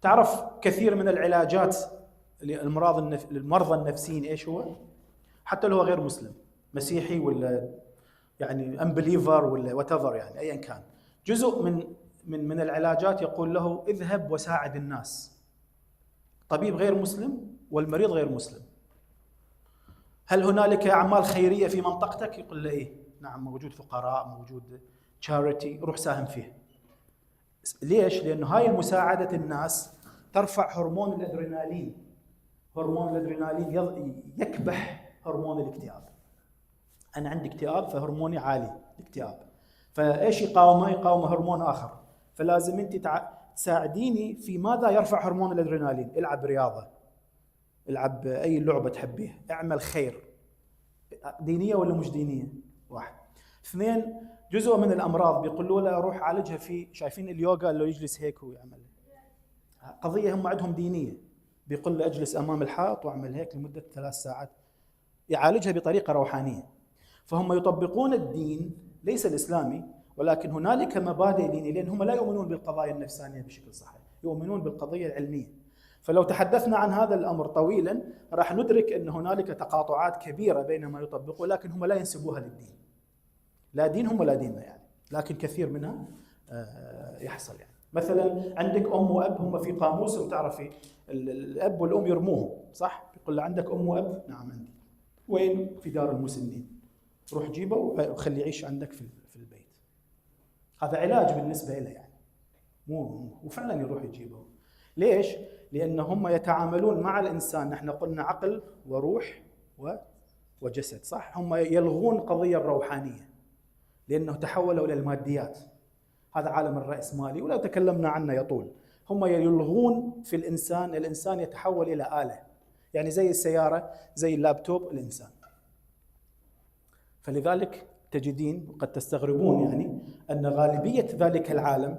S1: تعرف كثير من العلاجات للمرضى النفسيين ايش هو؟ حتى لو هو غير مسلم، مسيحي ولا يعني امبليفر ولا واتيفر، يعني ايا كان، جزء من العلاجات يقول له اذهب وساعد الناس. طبيب غير مسلم والمريض غير مسلم، هل هنالك اعمال خيريه في منطقتك؟ يقول له ايه، نعم موجود فقراء، موجود تشاريتي، روح ساهم فيه. ليش؟ لانه هاي المساعده الناس ترفع هرمون الادرينالين. هرمون الادرينالين يكبح هرمون الاكتئاب. انا عندي اكتئاب فهرموني عالي الاكتئاب، فايش يقاومه؟ يقاومه هرمون اخر. فلازم انت تساعديني في ماذا يرفع هرمون الادرينالين. العب رياضه، العب اي لعبه تحبيها، اعمل خير. دينيه ولا مش دينيه؟ واحد. اثنين، جزء من الامراض بيقولوا له روح عالجها في، شايفين اليوغا اللي يجلس هيك ويعمل، قضيه هم عندهم دينيه، بيقول له اجلس امام الحائط واعمل هيك لمده 3 ساعات، يعالجها بطريقه روحانيه. فهم يطبقون الدين ليس الاسلامي، ولكن هنالك مبادئ دينيه، لان هم لا يؤمنون بالقضايا النفسانيه بشكل صحيح، يؤمنون بالقضيه العلميه. فلو تحدثنا عن هذا الامر طويلا راح ندرك ان هنالك تقاطعات كبيره بين ما يطبقوا، لكن هم لا ينسبوها للدين، لا دينهم ولا ديننا يعني، لكن كثير منها يحصل. يعني مثلا عندك ام واب، هم في قاموس، وتعرفي الاب والام يرموهم، صح؟ يقول له عندك ام واب؟ نعم عندي. وين؟ في دار المسنين، روح جيبه وخليه يعيش عندك في البيت. هذا علاج بالنسبه له يعني، مو وفعلا يروح يجيبه. ليش؟ لان هم يتعاملون مع الانسان، نحن قلنا عقل وروح وجسد، صح؟ هم يلغون قضيه الروحانيه لانه تحولوا الى الماديات. هذا عالم الرأسمالي ولو تكلمنا عنه يطول. هم يلغون في الانسان يتحول الى آلة، يعني زي السياره، زي اللابتوب، الانسان. فلذلك تجدين وقد تستغربون يعني ان غالبيه ذلك العالم،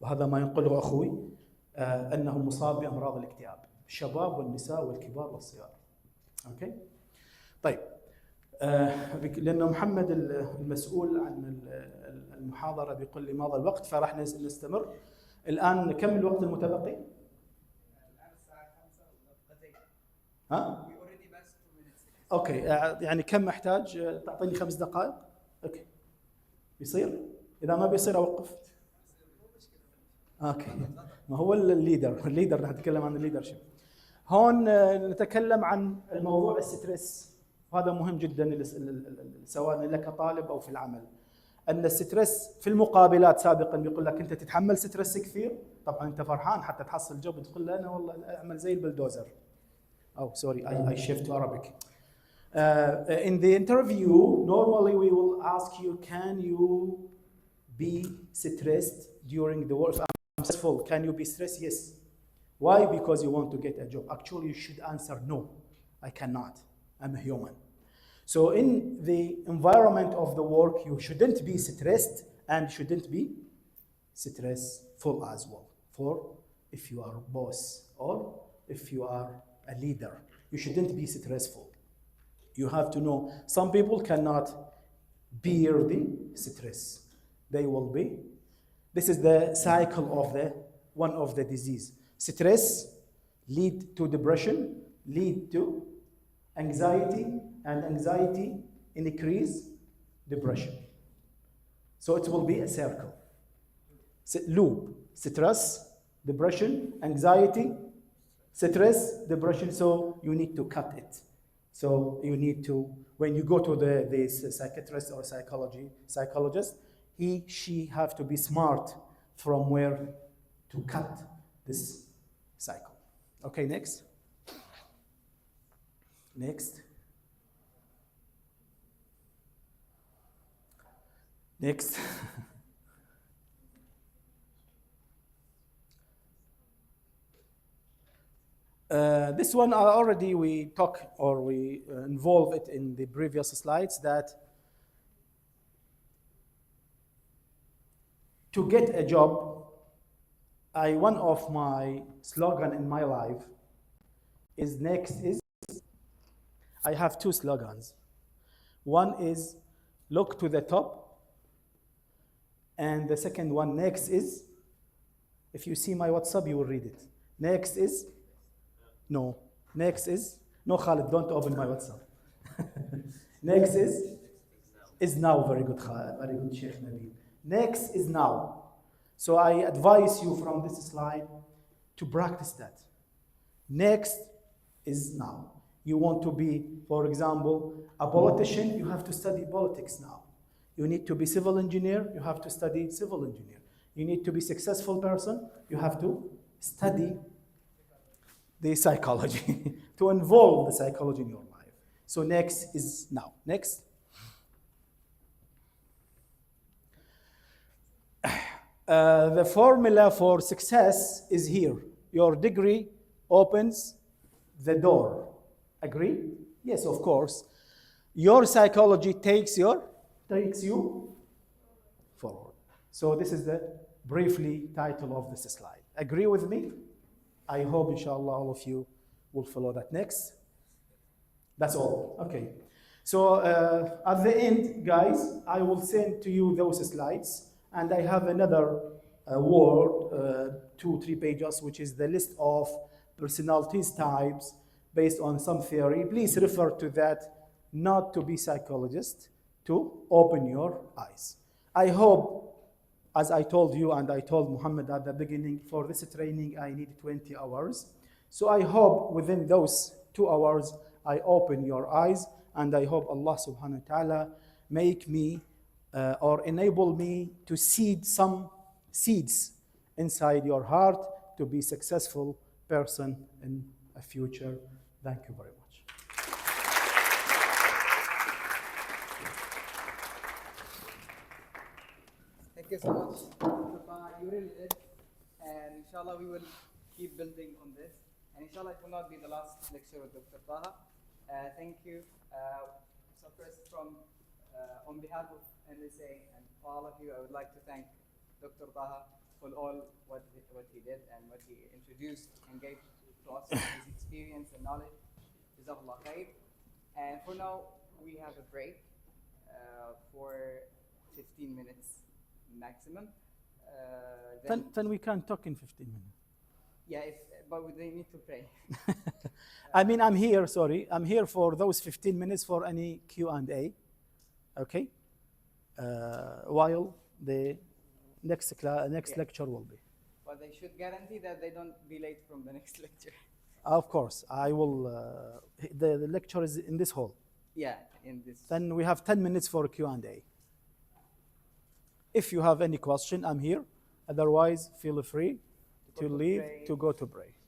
S1: وهذا ما ينقله اخوي، انه مصاب بامراض الاكتئاب، الشباب والنساء والكبار والصغار. اوكي؟ طيب، لانه محمد المسؤول عن المحاضره بيقول لي ماذا الوقت، فراح نستمر. الان كم الوقت المتبقي؟
S3: الان الساعه 5 وغديت.
S1: ها؟
S3: We already passed 2 minutes.
S1: اوكي، يعني كم محتاج؟ تعطيني 5 دقائق؟ اوكي. بيصير؟ اذا ما بيصير اوقف. اوكي. ما هو الليدر راح نتكلم عن الليدرشيب. هون نتكلم عن الموضوع الستريس، وهذا مهم جدا سواء لك طالب او في العمل. ان الستريس في المقابلات سابقا بيقول لك انت تتحمل ستريس كثير، طبعا انت فرحان حتى تحصل جوب، تقول له انا والله اعمل زي البلدوزر. Oh, sorry, I shift to Arabic. In the interview, normally we will ask you, can you be stressed during the work? I'm stressful. Can you be stressed? Yes. Why? Because you want to get a job. Actually, you should answer no. I cannot. I'm a human. So in the environment of the work, you shouldn't be stressed and shouldn't be stressful as well. For if you are a boss or if you are a leader, you shouldn't be stressful. You have to know some people cannot bear the stress. They will be. This is the cycle of one of the disease. Stress lead to depression, lead to anxiety, and anxiety increase depression. So it will be a circle. Loop: stress, depression, anxiety, stress, depression. So you need to cut it. So you need to, when you go to the psychiatrist or psychologist, she have to be smart from where to cut this cycle. Okay, next. Next. Next. This one already we talk or we involve it in the previous slides, that to get a job, one of my slogan in my life is next is, I have two slogans. One is look to the top, and the second one, next is, if you see my WhatsApp, you will read it. Next is, no. Next is, no Khalid, don't open my WhatsApp. Next is now. Very good, Khalid. Very good, Sheikh Nabil. Next is now. So I advise you from this slide to practice that. Next is now. You want to be, for example, a politician, you have to study politics now. You need to be civil engineer, you have to study civil engineer. You need to be successful person, you have to study the psychology, to involve the psychology in your life. So next is now. Next. The formula for success is here. Your degree opens the door. Agree? Yes, of course. Your psychology takes you forward. So this is the briefly title of this slide. Agree with me? I hope, inshallah, all of you will follow that. Next. That's all. Okay. So at the end, guys, I will send to you those slides, and I have another word, 2-3 pages, which is the list of personalities types based on some theory. Please refer to that, not to be psychologist, to open your eyes. I hope, as I told you and I told Muhammad at the beginning, for this training I need 20 hours. So I hope within those 2 hours I open your eyes, and I hope Allah subhanahu wa ta'ala make me or enable me to seed some seeds inside your heart to be successful person in a future. Thank you very much.
S3: Thank you so much, Dr. Taha. You really did. And inshallah, we will keep building on this. And inshallah, it will not be the last lecture with Dr. Taha. Thank you. So first, on behalf of NSA and all of you, I would like to thank Dr. Taha for all what he did and what he introduced and gave to us, his experience and knowledge. Jazakallah khair. And for now, we have a break for 15 minutes maximum.
S1: Then we can talk in 15 minutes.
S3: Yeah, but they need to pray.
S1: I mean, I'm here for those 15 minutes for any Q&A, okay? While the next lecture will be.
S3: But they should guarantee that they don't be late from the next lecture.
S1: Of course, I will, the lecture is in this hall.
S3: Yeah, in this.
S1: Then we have 10 minutes for Q&A. If you have any question, I'm here. Otherwise, feel free to leave to go to pray.